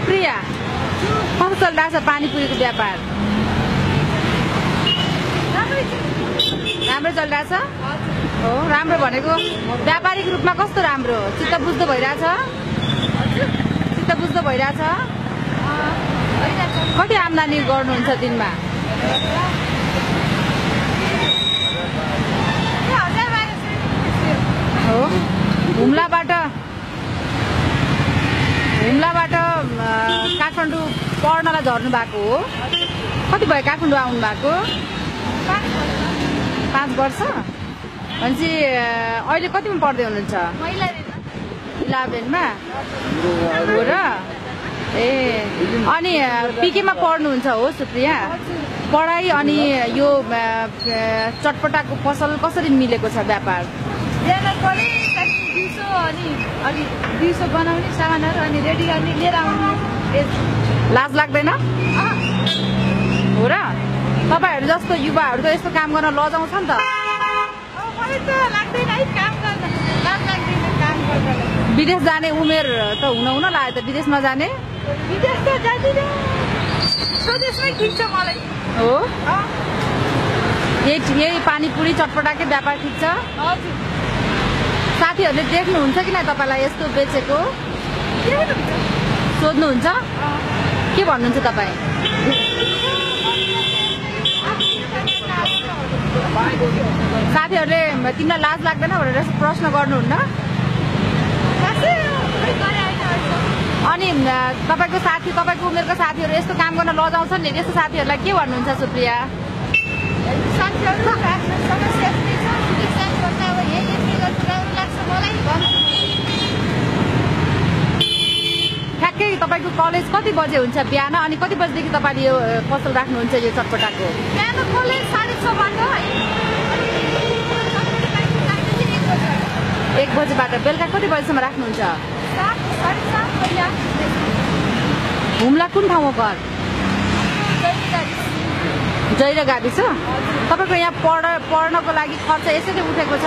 सुप्रिया कस्तो चलिरहेको छ पानीपुरीको व्यापार? राम्रो चलिरहेछ? हो राम्रो भनेको व्यापारिक रूपमा कस्तो राम्रो? चित्त बुझ्दो भइरहेछ? चित्त बुझ्दो भइरहेछ? कति आम्दानी गर्नुहुन्छ दिनमा? हो हुम्लाबाट काठमाडौँ पढ्नलाई झर्नु भएको हो? कति भयो काठमाडौँ आउनु भएको? 5 वर्ष? भनेपछि अहिले कतिमा पढ्दै हुनुहुन्छ? 11मा हो र? ए अनि पिकेमा पढ्नुहुन्छ हो सुप्रिया? पढाइ अनि यो चटपटाको पसल कसरी मिलेको छ व्यापार? दिउँसो बनाउने सामानहरू अनि रेडी गर्ने लिएर आउनु। लाज लाग्दैन हो र? तपाईँहरू जस्तो युवाहरू त यस्तो काम गर्न लजाउँछ नि त। विदेश जाने उमेर त हुन लाग्यो त विदेशमा जाने? विदेश त जादिनँ, स्वदेशमै किन्छ मलाई। हो यही पानीपुरी चटपटाकै व्यापार ठिक छ? हजुर। साथीहरूले देख्नुहुन्छ कि नै तपाईँलाई यस्तो बेचेको? सोध्नुहुन्छ? के भन्नुहुन्छ तपाईँ? साथीहरूले तिमीलाई लाज लाग्दैन भनेर प्रश्न गर्नुहुन्न? अनि तपाईँको साथी, तपाईँको उमेरको साथीहरू यस्तो काम गर्न लजाउँछन् नि, यस्तो साथीहरूलाई के भन्नुहुन्छ सुप्रिया? ठ्याक्कै तपाईँको कलेज कति बजे हुन्छ बिहान? अनि कति बजेदेखि तपाईँले यो पसल राख्नुहुन्छ यो चटपटाको? बिहान कलेज 6:30बाट 1 बजेबाट बेलुका कति बजेसम्म राख्नुहुन्छ? 7:30 हुम्ला कुन ठाउँमा घर? जैरा गाविस। तपाईँको यहाँ पढ्नको लागि खर्च यसरी उठेको छ?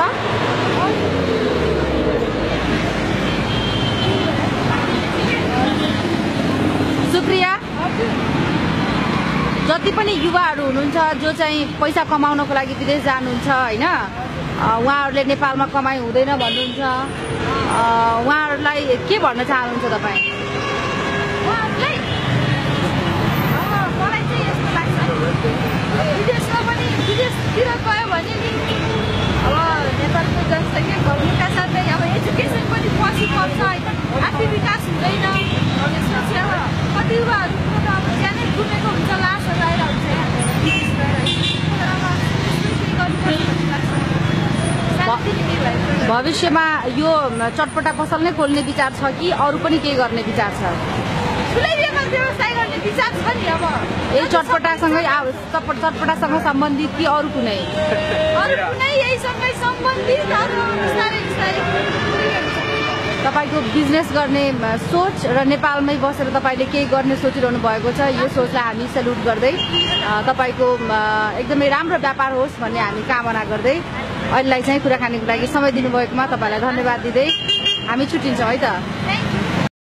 सुप्रिया, जति पनि युवाहरू हुनुहुन्छ जो चाहिँ पैसा कमाउनको लागि विदेश जानुहुन्छ होइन, उहाँहरूले नेपालमा कमाइ हुँदैन भन्नुहुन्छ, उहाँहरूलाई के भन्न चाहनुहुन्छ तपाईँ? मलाई चाहिँ यस्तो लाग्छ, विदेशमा पनि विदेशतिर गयो भने नि अब नेपालको जनसङ्ख्या घट्नुका साथै अब एजुकेसन पनि पछि पर्छ होइन, आर्थिक विकास हुँदैन। त्यसपछि अब कति युवाहरूको त अब ज्यानै गुमेको हुन्छ, लासहरू आएर हुन्छ भविष्यमा यो चटपटा पसल नै खोल्ने विचार छ कि अरू पनि केही गर्ने विचार छ? ठुलै व्यवसाय गर्ने विचार छ नि। अब यही चटपटासँग सम्बन्धित कि अरू कुनै? यहीसँगै सम्बन्धित तपाईँको बिजनेस गर्ने सोच र नेपालमै बसेर तपाईँले केही गर्ने सोचिरहनु भएको छ। यो सोचलाई हामी सेल्युट गर्दै तपाईँको एकदमै राम्रो व्यापार होस् भन्ने हामी कामना गर्दै अहिलेलाई चाहिँ कुराकानीको लागि समय दिनुभएकोमा तपाईँलाई धन्यवाद दिँदै हामी छुट्टिन्छौँ है त।